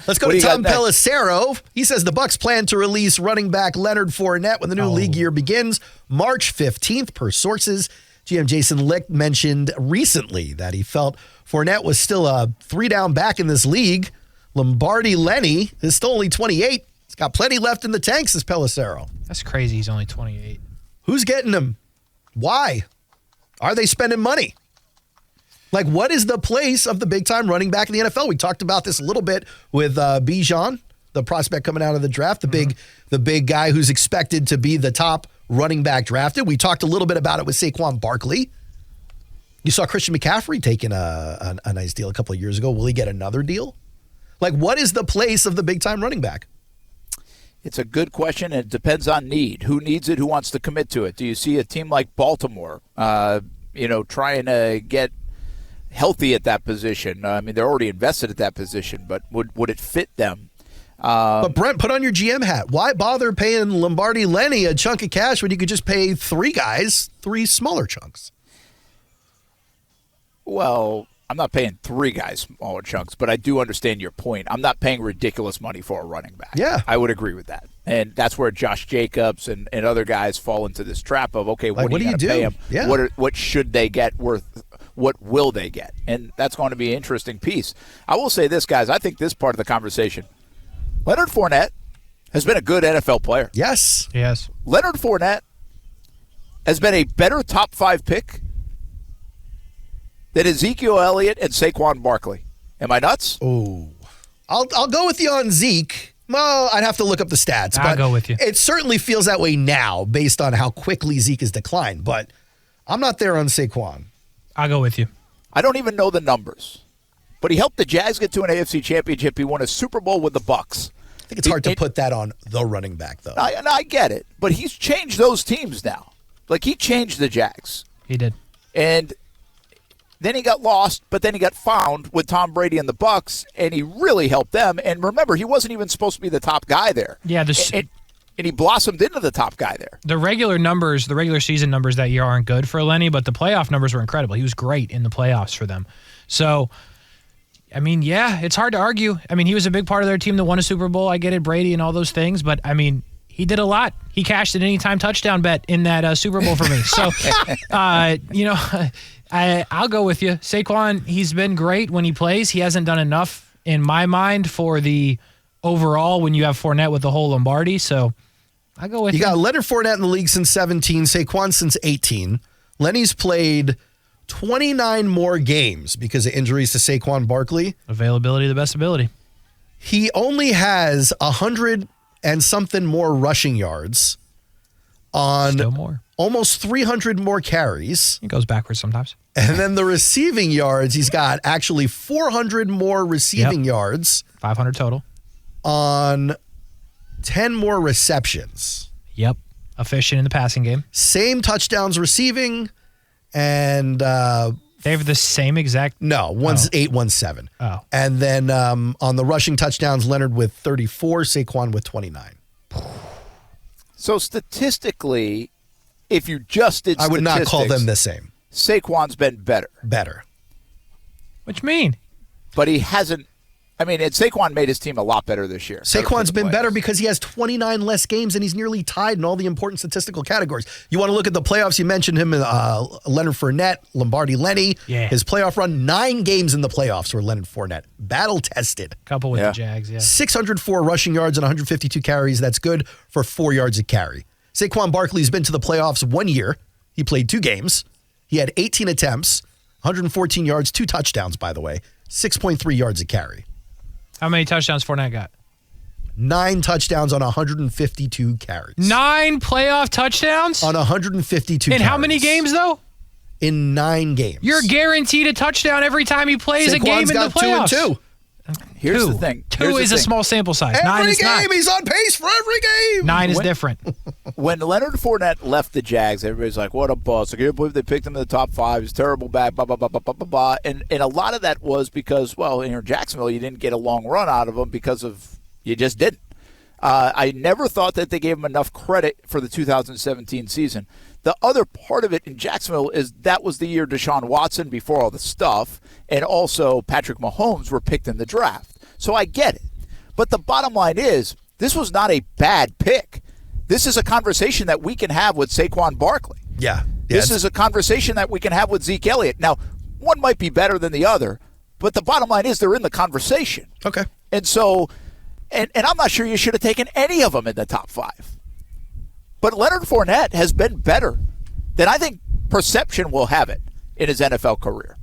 Let's go to Tom Pelissero. He says the Bucs plan to release running back Leonard Fournette when the new league year begins, March 15th, per sources. GM Jason Licht mentioned recently that he felt Fournette was still a 3-down back in this league. Lombardi-Lenny is still only 28. He's got plenty left in the tank, says Pelissero. That's crazy. He's only 28. Who's getting him? Why? Are they spending money? Like, what is the place of the big-time running back in the NFL? We talked about this a little bit with Bijan, the prospect coming out of the draft, the big guy who's expected to be the top running back drafted. We talked a little bit about it with Saquon Barkley. You saw Christian McCaffrey taking a nice deal a couple of years ago. Will he get another deal? Like, what is the place of the big-time running back? It's a good question, and it depends on need. Who needs it? Who wants to commit to it? Do you see a team like Baltimore, trying to get healthy at that position? I mean, they're already invested at that position, but would it fit them? But Brent, put on your GM hat. Why bother paying Lombardi-Lenny a chunk of cash when you could just pay 3 guys 3 smaller chunks? Well, I'm not paying 3 guys smaller chunks, but I do understand your point. I'm not paying ridiculous money for a running back. Yeah. I would agree with that. And that's where Josh Jacobs and other guys fall into this trap of, okay, what do you do? Pay them? Yeah. What should they get worth? What will they get? And that's going to be an interesting piece. I will say this, guys. I think this part of the conversation, Leonard Fournette has been a good NFL player. Yes. Yes. Leonard Fournette has been a better top 5 pick than Ezekiel Elliott and Saquon Barkley. Am I nuts? Oh, I'll go with you on Zeke. Well, I'd have to look up the stats. I'll go with you. It certainly feels that way now based on how quickly Zeke has declined, but I'm not there on Saquon. I'll go with you. I don't even know the numbers, but he helped the Jags get to an AFC championship. He won a Super Bowl with the Bucs. I think it's hard to put that on the running back, though. I get it, but he's changed those teams now. Like, he changed the Jags. He did. And then he got lost, but then he got found with Tom Brady and the Bucs, and he really helped them. And remember, he wasn't even supposed to be the top guy there. Yeah, and he blossomed into the top guy there. The regular season numbers that year aren't good for Lenny, but the playoff numbers were incredible. He was great in the playoffs for them. So, I mean, yeah, it's hard to argue. I mean, he was a big part of their team that won a Super Bowl. I get it, Brady and all those things, but I mean, he did a lot. He cashed an anytime touchdown bet in that Super Bowl for me. So, I'll go with you. Saquon, he's been great when he plays. He hasn't done enough, in my mind, for the overall when you have Fournette with the whole Lombardi. So, I'll go with you. You got Leonard Fournette in the league since 17, Saquon since 18. Lenny's played 29 more games because of injuries to Saquon Barkley. Availability, the best ability. He only has 100 and something more rushing yards on Still more. Almost 300 more carries. It goes backwards sometimes. And then the receiving yards, he's got actually 400 more receiving yards. 500 total. On 10 more receptions. Yep. Efficient in the passing game. Same touchdowns receiving. And they have the same exact. No, one's 8, one's 7. Oh. And then on the rushing touchdowns, Leonard with 34, Saquon with 29. So statistically, if you just did I would not call them the same. Saquon's been better. What you mean? But he hasn't. I mean, Saquon made his team a lot better this year. Saquon's been better because he has 29 less games and he's nearly tied in all the important statistical categories. You want to look at the playoffs? You mentioned him, Leonard Fournette, Lombardi-Lenny. Yeah. His playoff run, 9 games in the playoffs were Leonard Fournette. Battle-tested. Couple with the Jags, yeah. 604 rushing yards and 152 carries. That's good for 4 yards a carry. Saquon Barkley's been to the playoffs 1 year. He played 2 games. He had 18 attempts, 114 yards, 2 touchdowns, by the way, 6.3 yards a carry. How many touchdowns Fournette got? 9 touchdowns on 152 carries. 9 playoff touchdowns? On 152 In carries. how many games, though? In 9 games. You're guaranteed a touchdown every time he plays a game in the playoffs. Saquon's got 2 and 2. Here's the thing. 2 is a small sample size. 9 is not. He's on pace for every game. 9 is different. When Leonard Fournette left the Jags, everybody's like, what a bust. I can't believe they picked him in the top 5. He's terrible back, blah, blah, blah, blah, blah, blah, blah. And a lot of that was because, well, in Jacksonville, you didn't get a long run out of him because of you just didn't. I never thought that they gave him enough credit for the 2017 season. The other part of it in Jacksonville is that was the year Deshaun Watson, before all the stuff, and also Patrick Mahomes were picked in the draft. So I get it. But the bottom line is, this was not a bad pick. This is a conversation that we can have with Saquon Barkley. Yeah. This is a conversation that we can have with Zeke Elliott. Now, one might be better than the other, but the bottom line is they're in the conversation. Okay. And so, and I'm not sure you should have taken any of them in the top 5. But Leonard Fournette has been better than I think perception will have it in his NFL career.